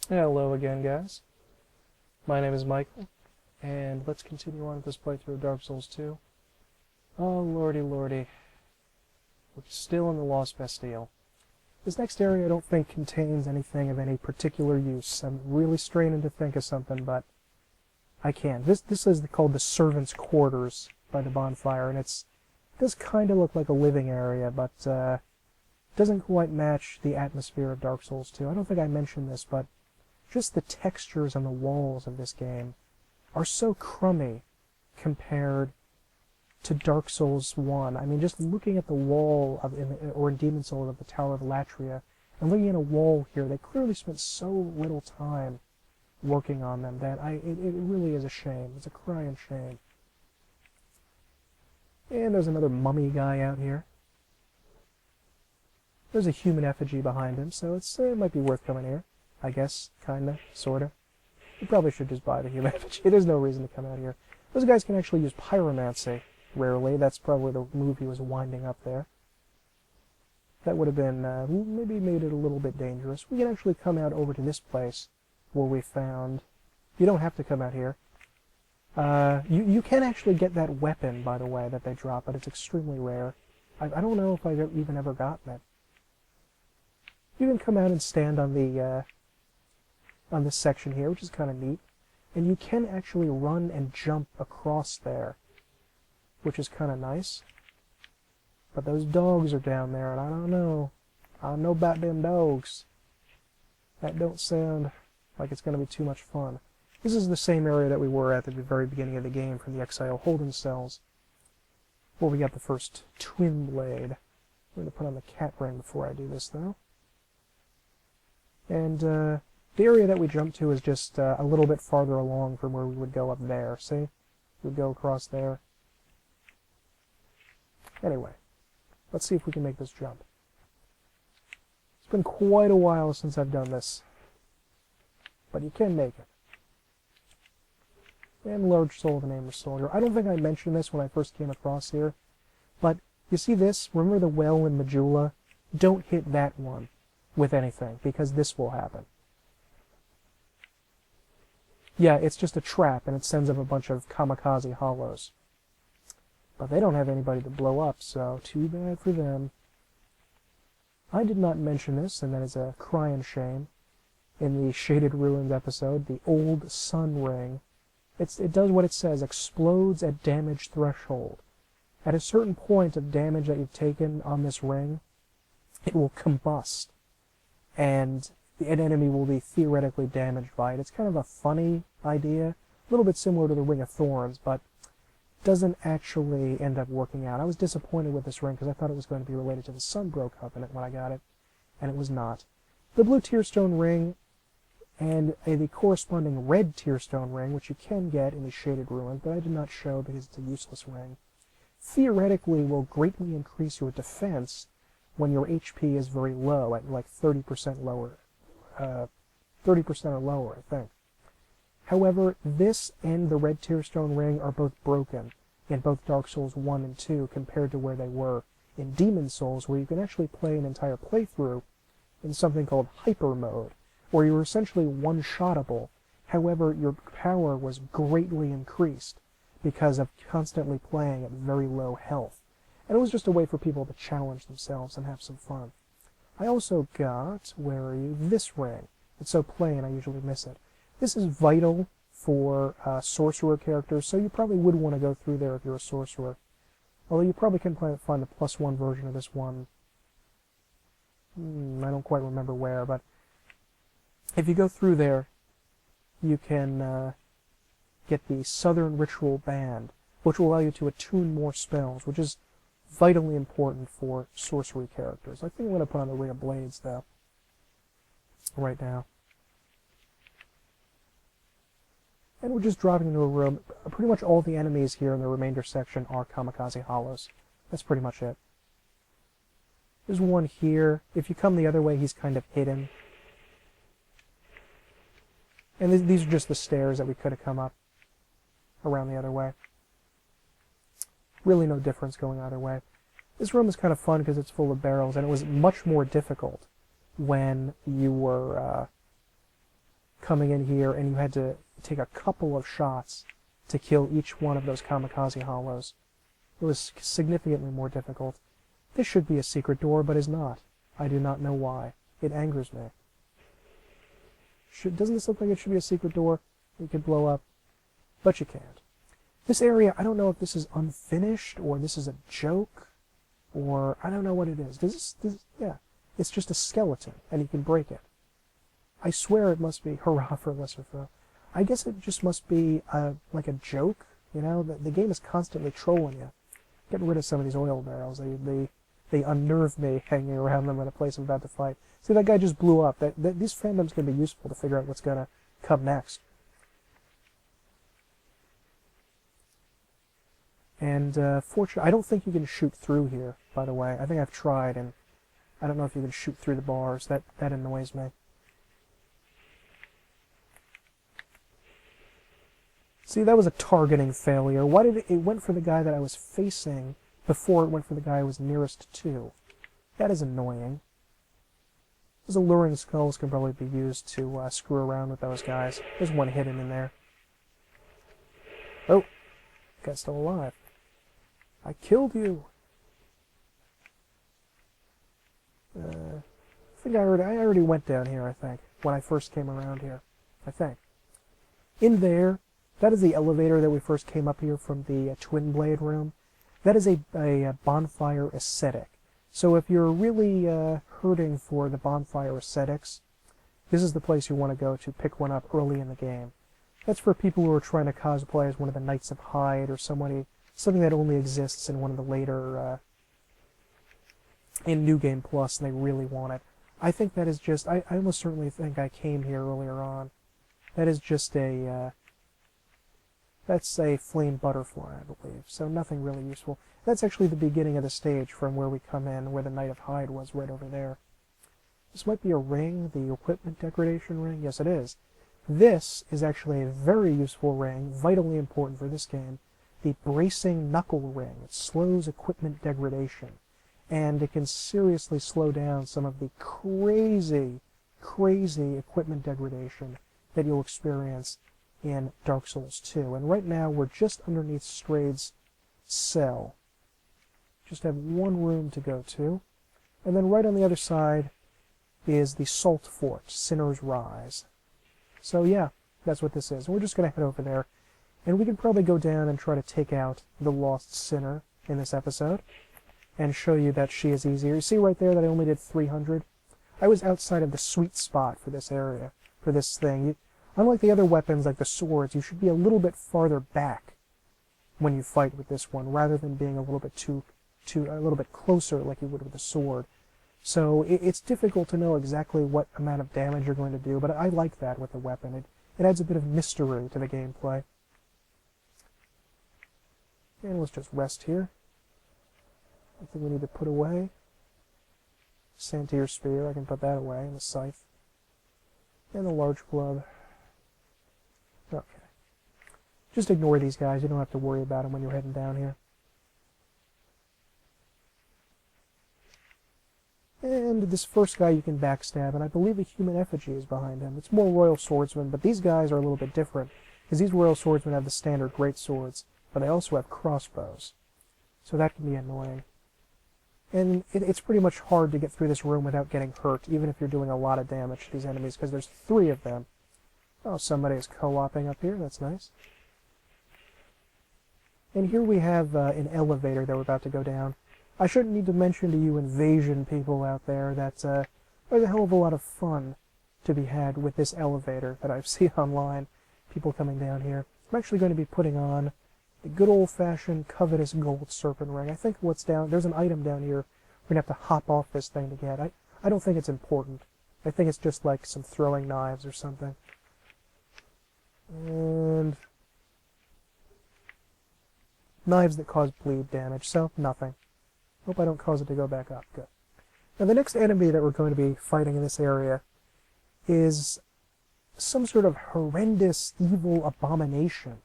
Hello again, guys. My name is Michael, and let's continue on with this playthrough of Dark Souls 2. Oh, lordy, lordy. We're still in the Lost Bastille. This next area I don't think contains anything of any particular use. I'm really straining to think of something, but I can't. This is called the Servants' Quarters by the bonfire, and it does kind of look like a living area, but doesn't quite match the atmosphere of Dark Souls 2. I don't think I mentioned this, but just the textures on the walls of this game are so crummy compared to Dark Souls 1. I mean, just looking at the wall in Demon Souls of the Tower of Latria, and looking at a wall here, they clearly spent so little time working on them that it really is a shame. It's a crying shame. And there's another mummy guy out here. There's a human effigy behind him, so it might be worth coming here. I guess, kinda, sorta. You probably should just buy the human effigy. There's no reason to come out here. Those guys can actually use pyromancy, rarely. That's probably the move he was winding up there. That would have been, maybe made it a little bit dangerous. We can actually come out over to this place where we found... You don't have to come out here. You can actually get that weapon, by the way, that they drop, but it's extremely rare. I don't know if I've even ever gotten it. You can come out and stand on this section here, which is kind of neat. And you can actually run and jump across there, which is kind of nice. But those dogs are down there, and I don't know. I don't know about them dogs. That don't sound like it's going to be too much fun. This is the same area that we were at the very beginning of the game from the Exile holding cells, where we got the first twin blade. I'm going to put on the cat ring before I do this, though. And the area that we jumped to is just a little bit farther along from where we would go up there. See? We'd go across there. Anyway, let's see if we can make this jump. It's been quite a while since I've done this, but you can make it. And large soul of the nameless soldier. I don't think I mentioned this when I first came across here, but you see this? Remember the well in Majula? Don't hit that one with anything, because this will happen. Yeah, it's just a trap, and it sends up a bunch of kamikaze hollows. But they don't have anybody to blow up, so too bad for them. I did not mention this, and that is a crying shame. In the Shaded Ruins episode, the Old Sun Ring, it does what it says, explodes at damage threshold. At a certain point of damage that you've taken on this ring, it will combust, and an enemy will be theoretically damaged by it. It's kind of a funny idea, a little bit similar to the Ring of Thorns, but doesn't actually end up working out. I was disappointed with this ring because I thought it was going to be related to the Sunbro Covenant when I got it, and it was not. The blue Tearstone ring and the corresponding red Tearstone ring, which you can get in the Shaded Ruins, but I did not show because it's a useless ring, theoretically will greatly increase your defense when your HP is very low, at like 30% lower. 30% or lower, I think. However, this and the red Tearstone ring are both broken in both Dark Souls 1 and 2 compared to where they were in Demon Souls, where you can actually play an entire playthrough in something called Hyper Mode, where you're essentially one-shottable. However, your power was greatly increased because of constantly playing at very low health. And it was just a way for people to challenge themselves and have some fun. I also got, where are you, this ring. It's so plain I usually miss it. This is vital for sorcerer characters, so you probably would want to go through there if you're a sorcerer. Although you probably can find the +1 version of this one. I don't quite remember where, but if you go through there, you can get the Southern Ritual Band, which will allow you to attune more spells, which is vitally important for sorcery characters. I think I'm going to put on the Ring of Blades, though, right now. And we're just dropping into a room. Pretty much all the enemies here in the remainder section are kamikaze hollows. That's pretty much it. There's one here. If you come the other way, he's kind of hidden. And these are just the stairs that we could have come up around the other way. Really no difference going either way. This room is kind of fun because it's full of barrels, and it was much more difficult when you were coming in here, and you had to take a couple of shots to kill each one of those kamikaze hollows. It was significantly more difficult. This should be a secret door, but is not. I do not know why. It angers me. Doesn't this look like it should be a secret door? You could blow up, but you can't. This area, I don't know if this is unfinished, or this is a joke, or I don't know what it is. Yeah, it's just a skeleton, and you can break it. I swear it must be hurrah for Lesser Foe. I guess it just must be like a joke, you know? The game is constantly trolling you. Getting rid of some of these oil barrels. They unnerve me hanging around them in a place I'm about to fight. See, that guy just blew up. These fandoms can be useful to figure out what's going to come next. And fortunately, I don't think you can shoot through here, by the way. I think I've tried, and I don't know if you can shoot through the bars. That annoys me. See, that was a targeting failure. Why did it went for the guy that I was facing before it went for the guy I was nearest to? That is annoying. Those alluring skulls can probably be used to screw around with those guys. There's one hidden in there. Oh, guy's still alive. I killed you. I think I already went down here, I think, when I first came around here. I think. In there, that is the elevator that we first came up here from the Twin Blade room. That is a bonfire ascetic. So if you're really hurting for the bonfire ascetics, this is the place you want to go to pick one up early in the game. That's for people who are trying to cosplay as one of the Knights of Hyde or something that only exists in one of the later in New Game Plus, and they really want it. I think that is just, I almost certainly think I came here earlier on. That is just that's a flame butterfly, I believe, so nothing really useful. That's actually the beginning of the stage from where we come in, where the Knight of Hyde was, right over there. This might be a ring, the equipment degradation ring. Yes, it is. This is actually a very useful ring, vitally important for this game. The bracing knuckle ring. It slows equipment degradation, and it can seriously slow down some of the crazy equipment degradation that you'll experience in Dark Souls 2. And right now we're just underneath Strade's cell. Just have one room to go to. And then right on the other side is the Salt Fort, Sinner's Rise. So yeah, that's what this is. And we're just going to head over there. And we can probably go down and try to take out the Lost Sinner in this episode and show you that she is easier. You see right there that I only did 300? I was outside of the sweet spot for this area, for this thing. Unlike the other weapons, like the swords, you should be a little bit farther back when you fight with this one, rather than being a little bit a little bit closer like you would with the sword. So it's difficult to know exactly what amount of damage you're going to do, but I like that with the weapon. It adds a bit of mystery to the gameplay. And let's just rest here. I think we need to put away. Santir Spear, I can put that away, and the scythe. And the large club. Okay. Just ignore these guys. You don't have to worry about them when you're heading down here. And this first guy you can backstab, and I believe a human effigy is behind him. It's more Royal Swordsmen, but these guys are a little bit different, because these Royal Swordsmen have the standard great swords, but they also have crossbows. So that can be annoying. And it's pretty much hard to get through this room without getting hurt, even if you're doing a lot of damage to these enemies, because there's 3 of them. Oh, somebody is co-oping up here. That's nice. And here we have an elevator that we're about to go down. I shouldn't need to mention to you invasion people out there that there's a hell of a lot of fun to be had with this elevator that I've seen online. People coming down here. I'm actually going to be putting on the good old-fashioned covetous gold serpent ring. I think what's down, there's an item down here we're going to have to hop off this thing to get. I don't think it's important. I think it's just like some throwing knives or something. And knives that cause bleed damage, so nothing. Hope I don't cause it to go back up. Good. Now the next enemy that we're going to be fighting in this area is some sort of horrendous evil abomination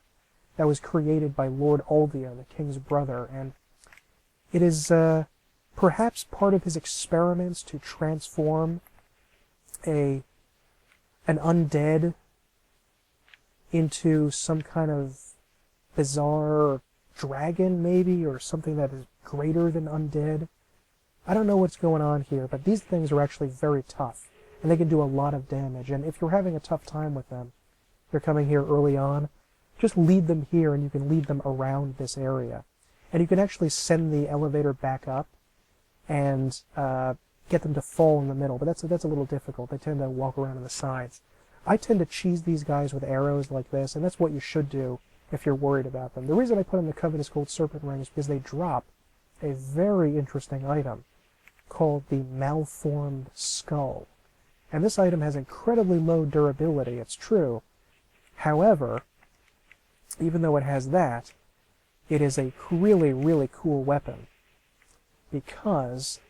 that was created by Lord Aldia, the king's brother, and it is perhaps part of his experiments to transform an undead into some kind of bizarre dragon, maybe, or something that is greater than undead. I don't know what's going on here, but these things are actually very tough, and they can do a lot of damage. And if you're having a tough time with them, they're coming here early on, just lead them here, and you can lead them around this area. And you can actually send the elevator back up and get them to fall in the middle, but that's a little difficult. They tend to walk around on the sides. I tend to cheese these guys with arrows like this, and that's what you should do if you're worried about them. The reason I put in the Covetous Gold Serpent Ring is because they drop a very interesting item called the Malformed Skull. And this item has incredibly low durability, it's true. However, even though it has that, it is a really, really cool weapon because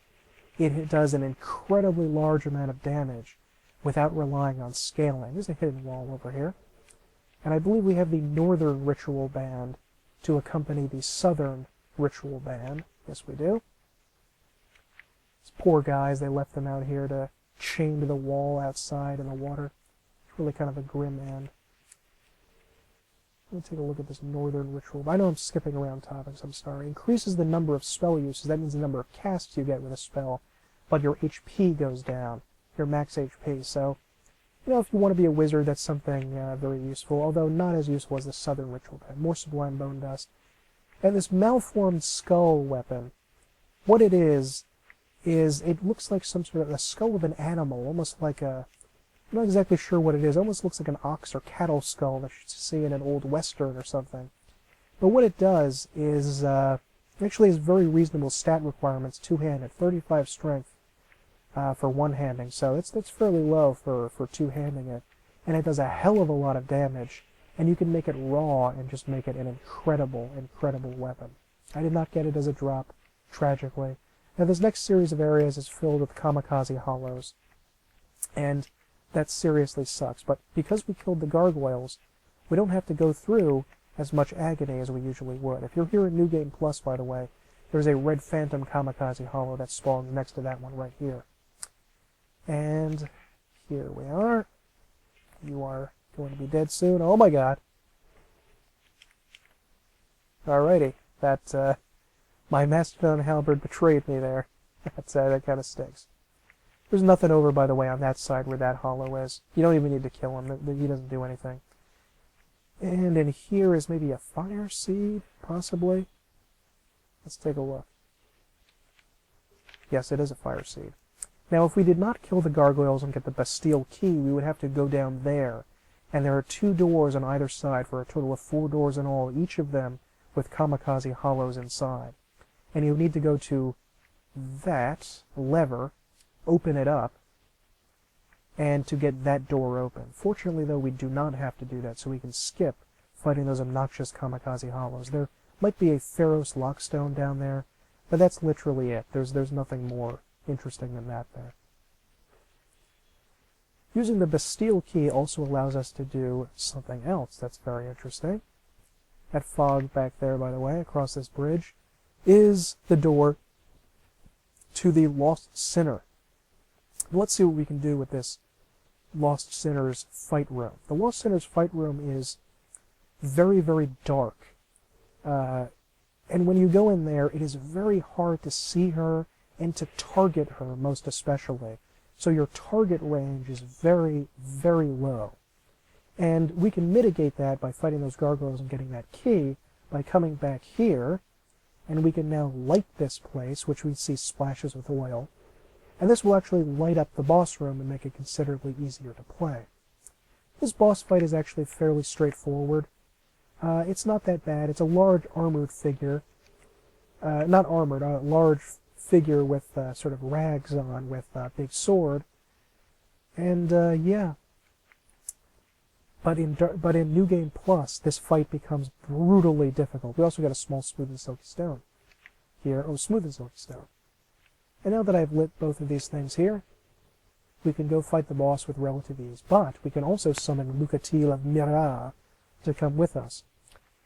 it does an incredibly large amount of damage without relying on scaling. There's a hidden wall over here. And I believe we have the Northern Ritual Band to accompany the Southern Ritual Band. Yes, we do. These poor guys, they left them out here to chain to the wall outside in the water. It's really kind of a grim end. Let me take a look at this Northern Ritual. I know I'm skipping around topics, I'm sorry. Increases the number of spell uses. That means the number of casts you get with a spell. But your HP goes down. Your max HP. So, if you want to be a wizard, that's something very useful. Although not as useful as the Southern Ritual Band. More Sublime Bone Dust. And this Malformed Skull weapon, what it is it looks like some sort of a skull of an animal. Almost like a... I'm not exactly sure what it is. It almost looks like an ox or cattle skull that you see in an old western or something. But what it does is, actually has very reasonable stat requirements, two-handed, 35 strength for one-handing. So that's fairly low for two-handing it. And it does a hell of a lot of damage. And you can make it raw and just make it an incredible, incredible weapon. I did not get it as a drop, tragically. Now this next series of areas is filled with kamikaze hollows. And that seriously sucks, but because we killed the gargoyles, we don't have to go through as much agony as we usually would. If you're here in New Game Plus, by the way, there's a Red Phantom Kamikaze Hollow that spawns next to that one right here. And here we are. You are going to be dead soon. Oh my god. Alrighty. That, my Mastodon Halberd betrayed me there. That kind of stinks. There's nothing over, by the way, on that side where that hollow is. You don't even need to kill him. He doesn't do anything. And in here is maybe a fire seed, possibly. Let's take a look. Yes, it is a fire seed. Now, if we did not kill the gargoyles and get the Bastille Key, we would have to go down there. And there are 2 doors on either side for a total of 4 doors in all, each of them with kamikaze hollows inside. And you need to go to that lever, open it up, and to get that door open. Fortunately, though, we do not have to do that, so we can skip fighting those obnoxious kamikaze hollows. There might be a Pharos Lockstone down there, but that's literally it. There's nothing more interesting than that there. Using the Bastille Key also allows us to do something else that's very interesting. That fog back there, by the way, across this bridge, is the door to the Lost Sinner. Let's see what we can do with this Lost Sinner's fight room. The Lost Sinner's fight room is very, very dark. And when you go in there, it is very hard to see her and to target her, most especially. So your target range is very, very low. And we can mitigate that by fighting those gargoyles and getting that key by coming back here. And we can now light this place, which we see splashes with oil. And this will actually light up the boss room and make it considerably easier to play. This boss fight is actually fairly straightforward. It's not that bad. It's a large armored figure. Not armored, a large figure with sort of rags on with a big sword. And yeah. But in New Game Plus, this fight becomes brutally difficult. We also got a small Smooth and Silky Stone here. Oh, Smooth and Silky Stone. And now that I've lit both of these things here, we can go fight the boss with relative ease. But we can also summon Lucatil of Mira to come with us.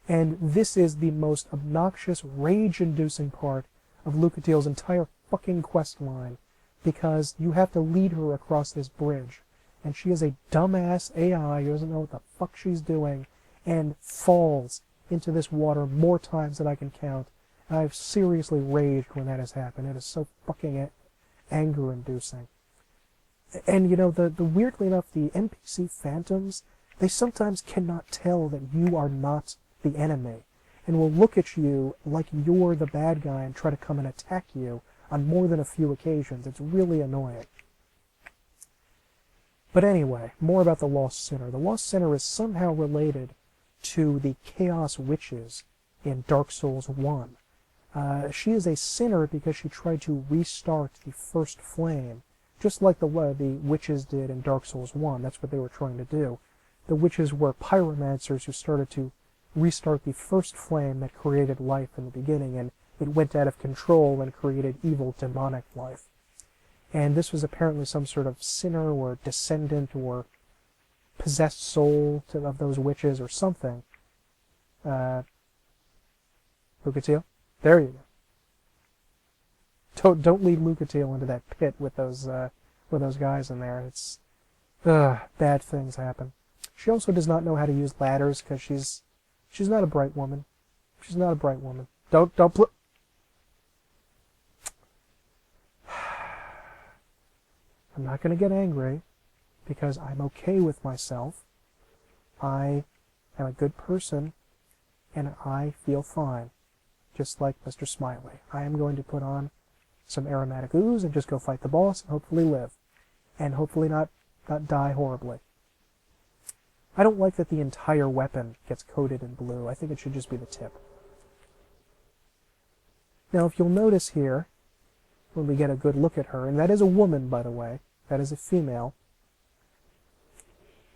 And this is the most obnoxious, rage-inducing part of Lucatil's entire fucking quest line, because you have to lead her across this bridge. and she is a dumbass AI who doesn't know what the fuck she's doing, and falls into this water more times than I can count. And I've seriously raged when that has happened. It is so fucking anger-inducing. And, you know, the weirdly enough, the NPC phantoms, they sometimes cannot tell that you are not the enemy, and will look at you like you're the bad guy and try to come and attack you on more than a few occasions. It's really annoying. But anyway, more about the Lost Sinner. The Lost Sinner is somehow related to the Chaos Witches in Dark Souls 1. She is a sinner because she tried to restart the first flame, just like the witches did in Dark Souls 1. That's what they were trying to do. The witches were pyromancers who started to restart the first flame that created life in the beginning, and it went out of control and created evil demonic life. And this was apparently some sort of sinner or descendant or possessed soul of those witches or something. Lucatiel? There you go. Don't lead Lucatiel into that pit with those guys in there. It's bad things happen. She also does not know how to use ladders because she's not a bright woman. She's not a bright woman. Don't I'm not going to get angry because I'm okay with myself. I am a good person and I feel fine. Just like Mr. Smiley. I am going to put on some aromatic ooze and just go fight the boss and hopefully live. And hopefully not die horribly. I don't like that the entire weapon gets coated in blue. I think it should just be the tip. Now, if you'll notice here, when we get a good look at her, and that is a woman, by the way, that is a female,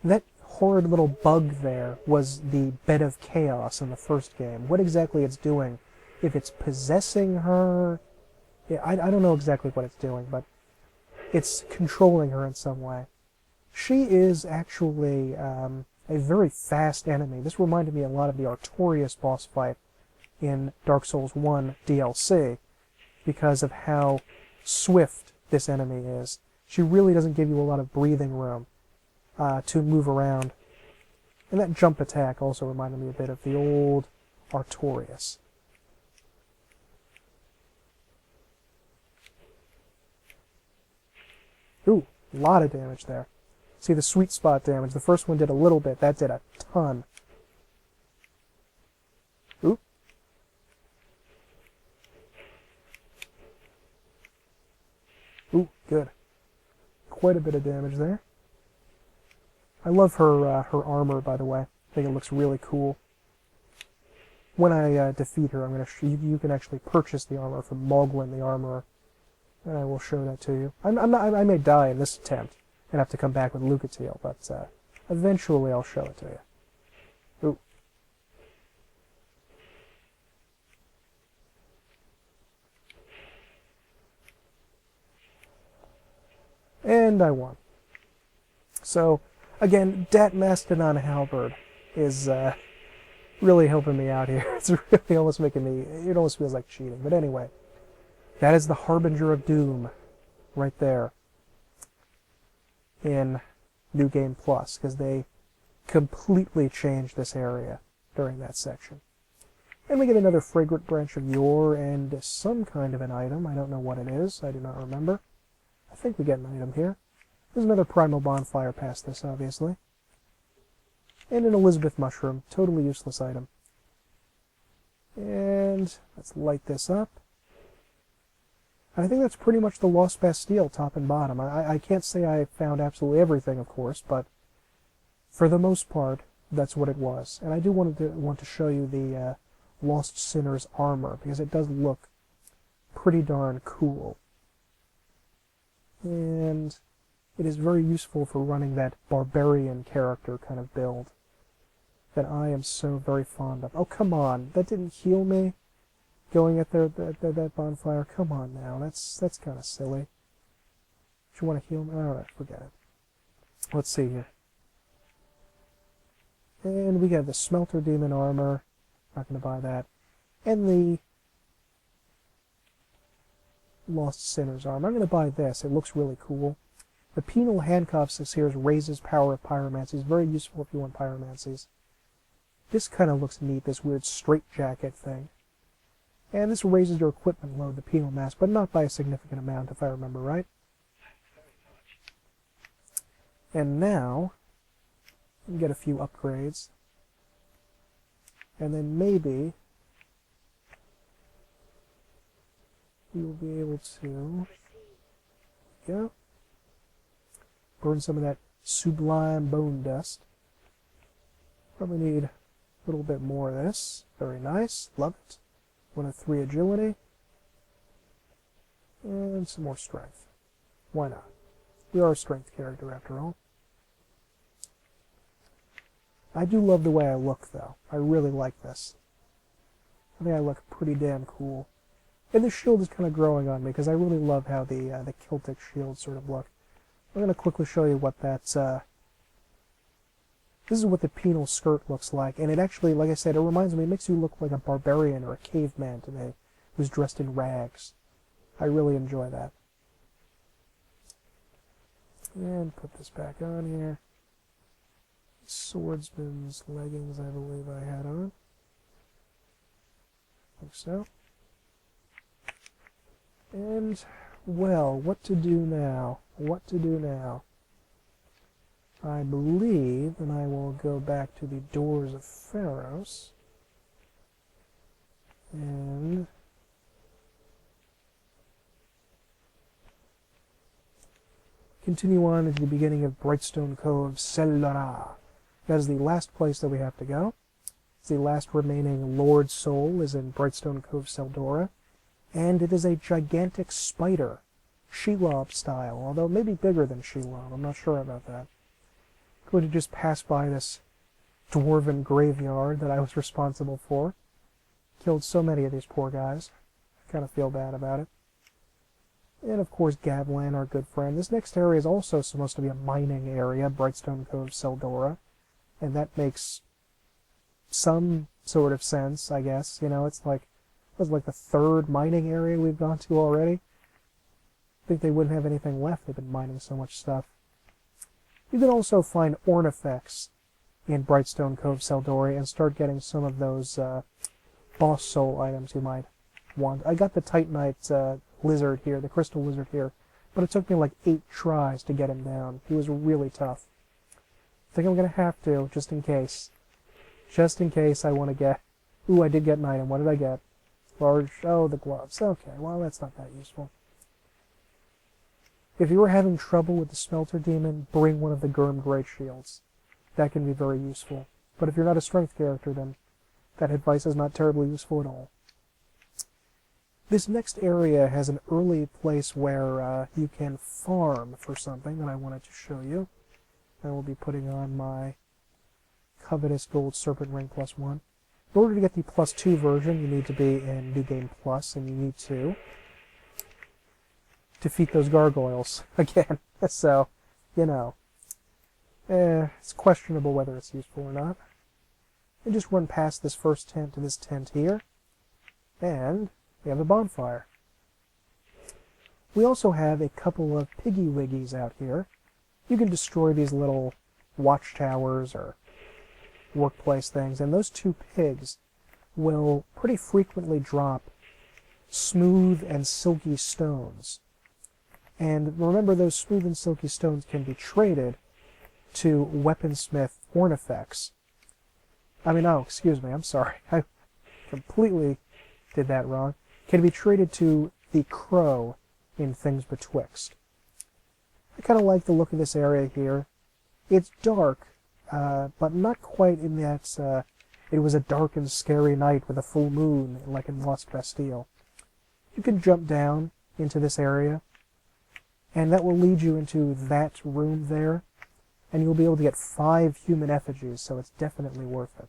that horrid little bug there was the Bed of Chaos in the first game. What exactly it's doing, if it's possessing her, I don't know exactly what it's doing, but it's controlling her in some way. She is actually a very fast enemy. This reminded me a lot of the Artorias boss fight in Dark Souls 1 DLC because of how swift this enemy is. She really doesn't give you a lot of breathing room to move around. And that jump attack also reminded me a bit of the old Artorias. Ooh, a lot of damage there. See the sweet spot damage. The first one did a little bit. That did a ton. Ooh. Ooh, good. Quite a bit of damage there. I love her her armor, by the way. I think it looks really cool. When I defeat her, I'm gonna you can actually purchase the armor from Moglin the Armorer, and I will show that to you. I may die in this attempt and have to come back with Lucatiel, but eventually I'll show it to you. Ooh. And I won. So, again, Dat Mastodon Halberd is really helping me out here. It's really almost making me, it almost feels like cheating. But anyway, that is the Harbinger of Doom right there in New Game Plus, because they completely changed this area during that section. And we get another Fragrant Branch of Yore and some kind of an item. I don't know what it is. I do not remember. I think we get an item here. There's another Primal Bonfire past this, obviously. And an Elizabeth Mushroom. Totally useless item. And let's light this up. I think that's pretty much the Lost Bastille, top and bottom. I can't say I found absolutely everything, of course, but for the most part, that's what it was. And I do want to show you the Lost Sinner's armor, because it does look pretty darn cool. And it is very useful for running that barbarian character kind of build that I am so very fond of. Oh, come on. That didn't heal me? Going at that bonfire? Come on now. That's kind of silly. Do you want to heal me? Alright, forget it. Let's see here. And we got the Smelter Demon armor. Not going to buy that. And the Lost Sinner's armor. I'm going to buy this. It looks really cool. The penal handcuffs here raises power of pyromancy. It's very useful if you want pyromancies. This kind of looks neat, this weird straitjacket thing. And this raises your equipment load, the penal mask, but not by a significant amount, if I remember right. And now, we can get a few upgrades. And then maybe we will be able to burn some of that sublime bone dust. Probably need a little bit more of this. Very nice. Love it. 1 of 3 agility. And some more strength. Why not? We are a strength character after all. I do love the way I look, though. I really like this. I think I look pretty damn cool. And the shield is kind of growing on me, because I really love how the Celtic shields sort of look. I'm going to quickly show you what that's... This is what the penal skirt looks like, and it actually, like I said, it reminds me, it makes you look like a barbarian or a caveman to me, who's dressed in rags. I really enjoy that. And put this back on here. Swordsman's leggings, I believe I had on. I think so. And, well, what to do now? What to do now? I believe, and I will go back to the Doors of Pharos, and continue on into the beginning of Brightstone Cove, Seldora. That is the last place that we have to go. It's the last remaining Lord Soul is in Brightstone Cove, Seldora, and it is a gigantic spider, Shelob style, although maybe bigger than Shelob. I'm not sure about that. Going to just pass by this dwarven graveyard that I was responsible for. Killed so many of these poor guys. I kind of feel bad about it. And of course Gavlan, our good friend. This next area is also supposed to be a mining area, Brightstone Cove, Seldora. And that makes some sort of sense, I guess. You know, it's like the 3rd mining area we've gone to already. I think they wouldn't have anything left. They've been mining so much stuff. You can also find Ornifex in Brightstone Cove, Seldora, and start getting some of those boss soul items you might want. I got the Titanite lizard here, the crystal lizard here, but it took me like 8 tries to get him down. He was really tough. I think I'm going to have to, just in case. Just in case I want to get... Ooh, I did get an item. What did I get? Large... Oh, the gloves. Okay, well, that's not that useful. If you were having trouble with the Smelter Demon, bring one of the Gurm Great Shields. That can be very useful. But if you're not a strength character, then that advice is not terribly useful at all. This next area has an early place where you can farm for something that I wanted to show you. I will be putting on my covetous Gold Serpent Ring +1. In order to get the +2 version, you need to be in New Game Plus, and you need to defeat those gargoyles again. So, you know, it's questionable whether it's useful or not. And just run past this first tent to this tent here, and we have a bonfire. We also have a couple of Piggy Wiggies out here. You can destroy these little watchtowers or workplace things, and those 2 pigs will pretty frequently drop smooth and silky stones. And remember, those smooth and silky stones can be traded to Weaponsmith Ornifex. Excuse me, I'm sorry. I completely did that wrong. Can be traded to the Crow in Things Betwixt. I kind of like the look of this area here. It's dark, but not quite in that it was a dark and scary night with a full moon, like in Lost Bastille. You can jump down into this area, and that will lead you into that room there, and you'll be able to get 5 human effigies, so it's definitely worth it.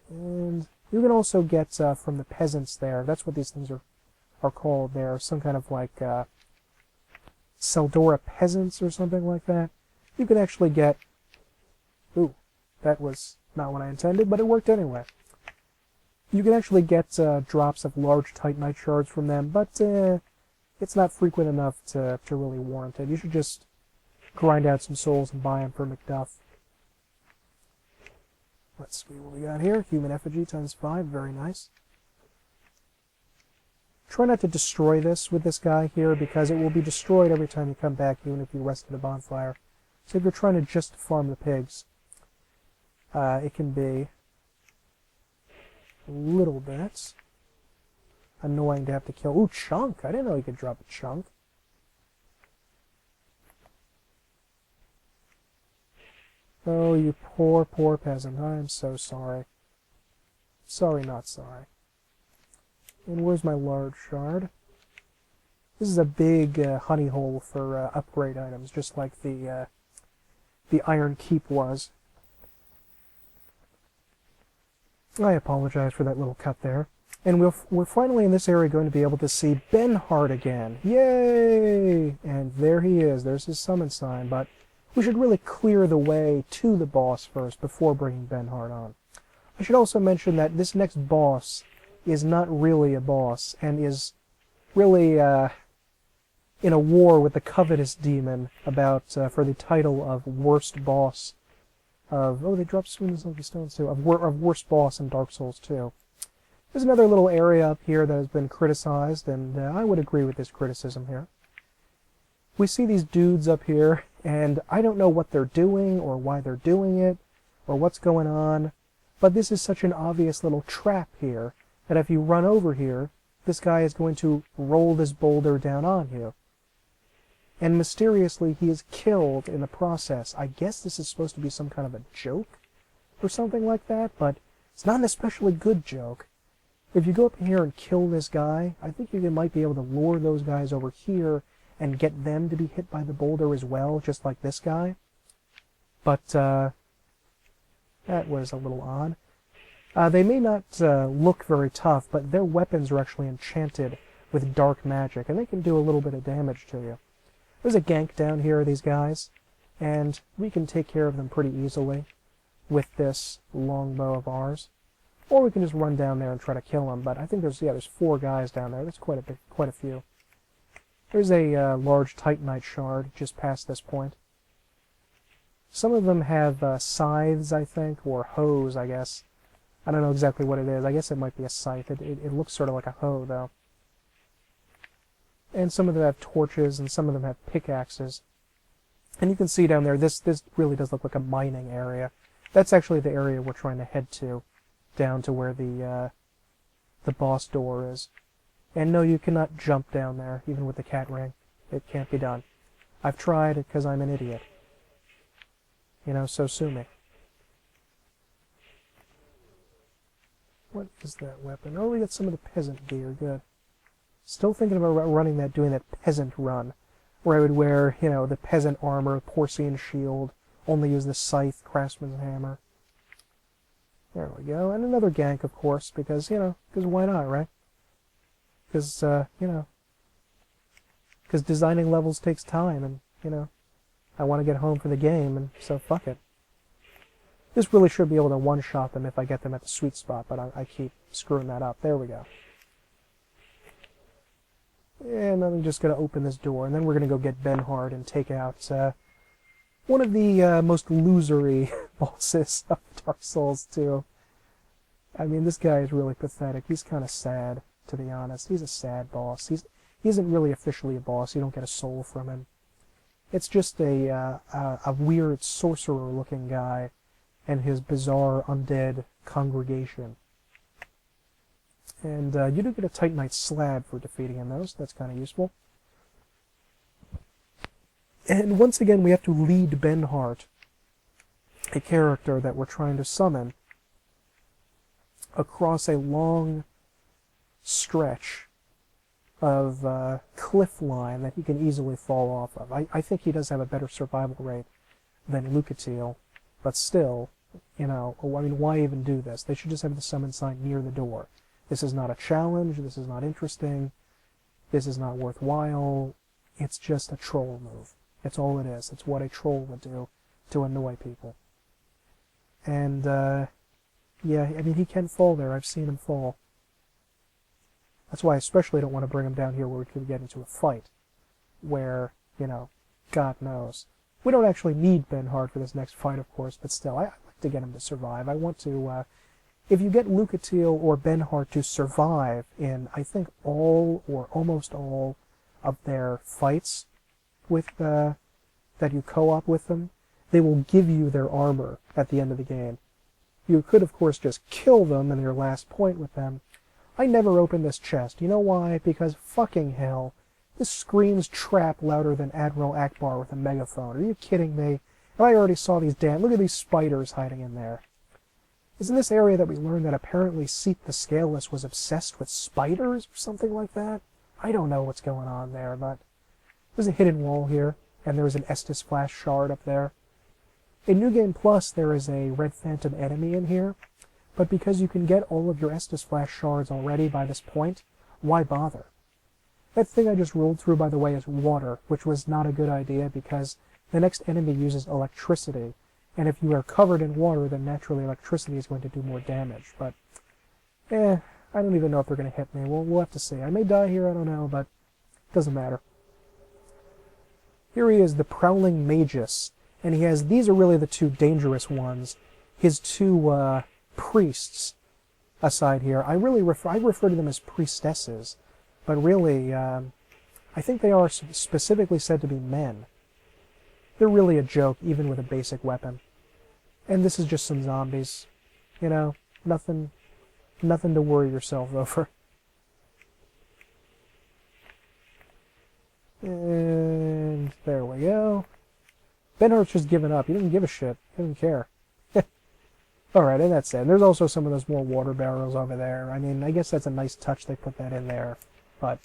And you can also get from the peasants there, that's what these things are called there, some kind of like Seldora peasants or something like that. You can actually get... Ooh, that was not what I intended, but it worked anyway. You can actually get drops of large Titanite shards from them, but it's not frequent enough to really warrant it. You should just grind out some souls and buy them for McDuff. Let's see what we got here. Human effigy times 5. Very nice. Try not to destroy this with this guy here, because it will be destroyed every time you come back, even if you rest at a bonfire. So if you're trying to just farm the pigs, it can be a little bit annoying to have to kill. Ooh, chunk! I didn't know you could drop a chunk. Oh, you poor, poor peasant. I am so sorry. Sorry, not sorry. And where's my large shard? This is a big honey hole for upgrade items, just like the Iron Keep was. I apologize for that little cut there. And we're finally in this area going to be able to see Benhart again. Yay! And there he is. There's his summon sign. But we should really clear the way to the boss first before bringing Benhart on. I should also mention that this next boss is not really a boss, and is really in a war with the Covetous Demon about for the title of worst boss of... Oh, they dropped Swings of the Stones too. Of worst boss in Dark Souls 2. There's another little area up here that has been criticized, and I would agree with this criticism here. We see these dudes up here, and I don't know what they're doing, or why they're doing it, or what's going on, but this is such an obvious little trap here, that if you run over here, this guy is going to roll this boulder down on you. And mysteriously, he is killed in the process. I guess this is supposed to be some kind of a joke, or something like that, but it's not an especially good joke. If you go up here and kill this guy, I think you might be able to lure those guys over here and get them to be hit by the boulder as well, just like this guy. But, that was a little odd. They may not look very tough, but their weapons are actually enchanted with dark magic, and they can do a little bit of damage to you. There's a gank down here of these guys, and we can take care of them pretty easily with this longbow of ours. Or we can just run down there and try to kill them, but I think there's 4 guys down there. That's quite a few. There's a large Titanite shard just past this point. Some of them have scythes, I think, or hoes, I guess. I don't know exactly what it is. I guess it might be a scythe. It looks sort of like a hoe, though. And some of them have torches, and some of them have pickaxes. And you can see down there, this really does look like a mining area. That's actually the area we're trying to head to, down to where the boss door is. And no, you cannot jump down there, even with the cat ring. It can't be done. I've tried it because I'm an idiot. You know, so sue me. What is that weapon? Oh, we got some of the peasant gear. Good. Still thinking about doing that peasant run, where I would wear, you know, the peasant armor, Porcian shield, only use the scythe, craftsman's hammer. There we go. And another gank, of course, because, you know, because why not, right? Because, you know, because designing levels takes time, and, you know, I want to get home for the game, and so fuck it. This really should be able to one-shot them if I get them at the sweet spot, but I keep screwing that up. There we go. And I'm just going to open this door, and then we're going to go get Benhart and take out one of the most losery bosses of Dark Souls 2. I mean, this guy is really pathetic. He's kind of sad, to be honest. He's a sad boss. He isn't really officially a boss. You don't get a soul from him. It's just a weird sorcerer-looking guy and his bizarre undead congregation. And you do get a Titanite slab for defeating him, though, so that's kind of useful. And once again, we have to lead Benhart, a character that we're trying to summon, across a long stretch of cliff line that he can easily fall off of. I think he does have a better survival rate than Lucatiel, but still, you know, I mean, why even do this? They should just have the summon sign near the door. This is not a challenge, this is not interesting, this is not worthwhile, it's just a troll move. It's all it is. It's what a troll would do to annoy people. And, yeah, I mean, he can fall there. I've seen him fall. That's why I especially don't want to bring him down here where we could get into a fight. Where, God knows. We don't actually need Benhard for this next fight, of course, but still, I'd like to get him to survive. I want to, if you get Lucatiel or Benhard to survive in, I think, all or almost all of their fights with, that you co-op with them, they will give you their armor at the end of the game. You could, of course, just kill them in your last point with them. I never opened this chest. You know why? Because fucking hell. This screams trap louder than Admiral Akbar with a megaphone. Are you kidding me? And I already saw these look at these spiders hiding in there. It's in this area that we learned that apparently Seat the Scaleless was obsessed with spiders or something like that. I don't know what's going on there, but there's a hidden wall here, and there's an Estus Flash shard up there. In New Game Plus, there is a Red Phantom enemy in here, but because you can get all of your Estus Flash shards already by this point, why bother? That thing I just rolled through, by the way, is water, which was not a good idea because the next enemy uses electricity, and if you are covered in water, then naturally electricity is going to do more damage. But, I don't even know if they're going to hit me. We'll have to see. I may die here, I don't know, but it doesn't matter. Here he is, the Prowling Magus, and he has, these are really the two dangerous ones. His two priests aside here, I refer to them as priestesses, but really, I think they are specifically said to be men. They're really a joke, even with a basic weapon. And this is just some zombies. Nothing to worry yourself over. And there we go. Benhard's just given up. He doesn't give a shit. He doesn't care. Alright, and that's it. And there's also some of those more water barrels over there. I mean, I guess that's a nice touch they put that in there. But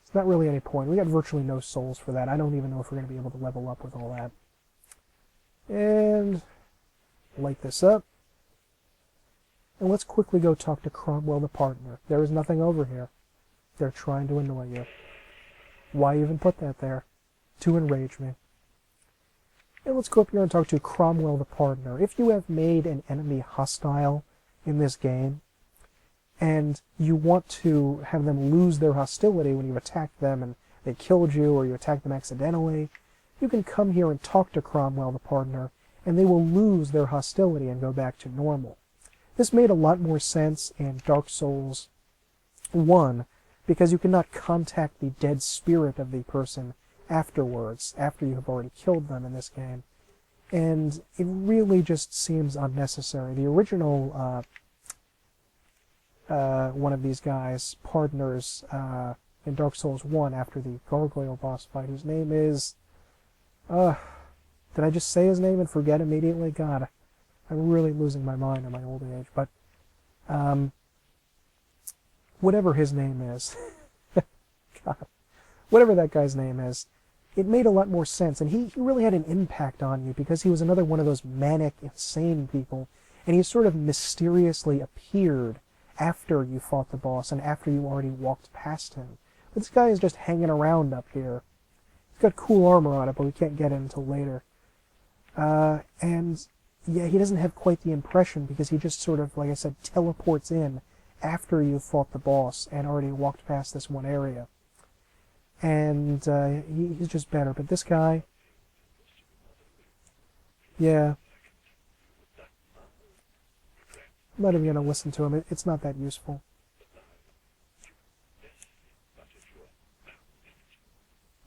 it's not really any point. We got virtually no souls for that. I don't even know if we're going to be able to level up with all that. And light this up. And let's quickly go talk to Cromwell the partner. There is nothing over here. They're trying to annoy you. Why even put that there? To enrage me. And let's go up here and talk to Cromwell the partner. If you have made an enemy hostile in this game, and you want to have them lose their hostility when you attack them and they killed you or you attack them accidentally, you can come here and talk to Cromwell the partner, and they will lose their hostility and go back to normal. This made a lot more sense in Dark Souls 1, because you cannot contact the dead spirit of the person afterwards, after you have already killed them in this game. And it really just seems unnecessary. The original one of these guys, partners, in Dark Souls 1 after the Gargoyle boss fight, whose name is... did I just say his name and forget immediately? God, I'm really losing my mind in my old age. But, whatever his name is, God, whatever that guy's name is, it made a lot more sense. And he really had an impact on you because he was another one of those manic, insane people. And he sort of mysteriously appeared after you fought the boss and after you already walked past him. But this guy is just hanging around up here. He's got cool armor on it, but we can't get it until later. And yeah, he doesn't have quite the impression because he just sort of, like I said, teleports in after you fought the boss and already walked past this one area. And he's just better. But this guy, yeah, I'm not even going to listen to him. It's not that useful.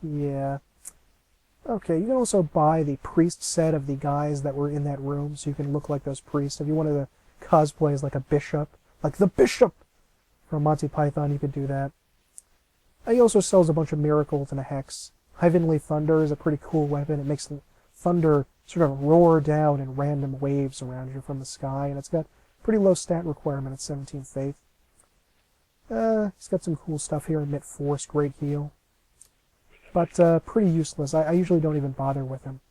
Yeah. Okay, you can also buy the priest set of the guys that were in that room, so you can look like those priests. If you wanted to cosplay as like a bishop, like the bishop from Monty Python, you could do that. He also sells a bunch of miracles and a hex. Heavenly Thunder is a pretty cool weapon. It makes the thunder sort of roar down in random waves around you from the sky, and it's got pretty low stat requirement at 17 faith. He's got some cool stuff here. Emit Force, Great Heal. But pretty useless. I usually don't even bother with him.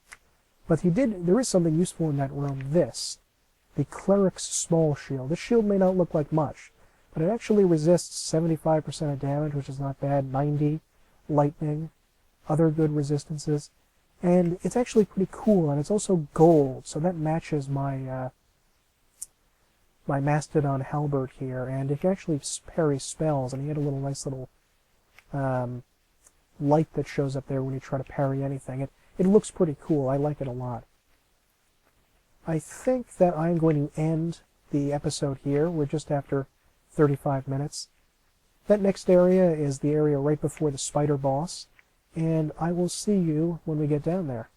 But there is something useful in that room. This. The Cleric's Small Shield. This shield may not look like much, but it actually resists 75% of damage, which is not bad. 90 lightning, other good resistances. And it's actually pretty cool, and it's also gold, so that matches my my Mastodon halberd here, and it can actually parry spells, and he had a nice little light that shows up there when you try to parry anything. It looks pretty cool. I like it a lot. I think that I'm going to end the episode here. We're just after 35 minutes. That next area is the area right before the spider boss, and I will see you when we get down there.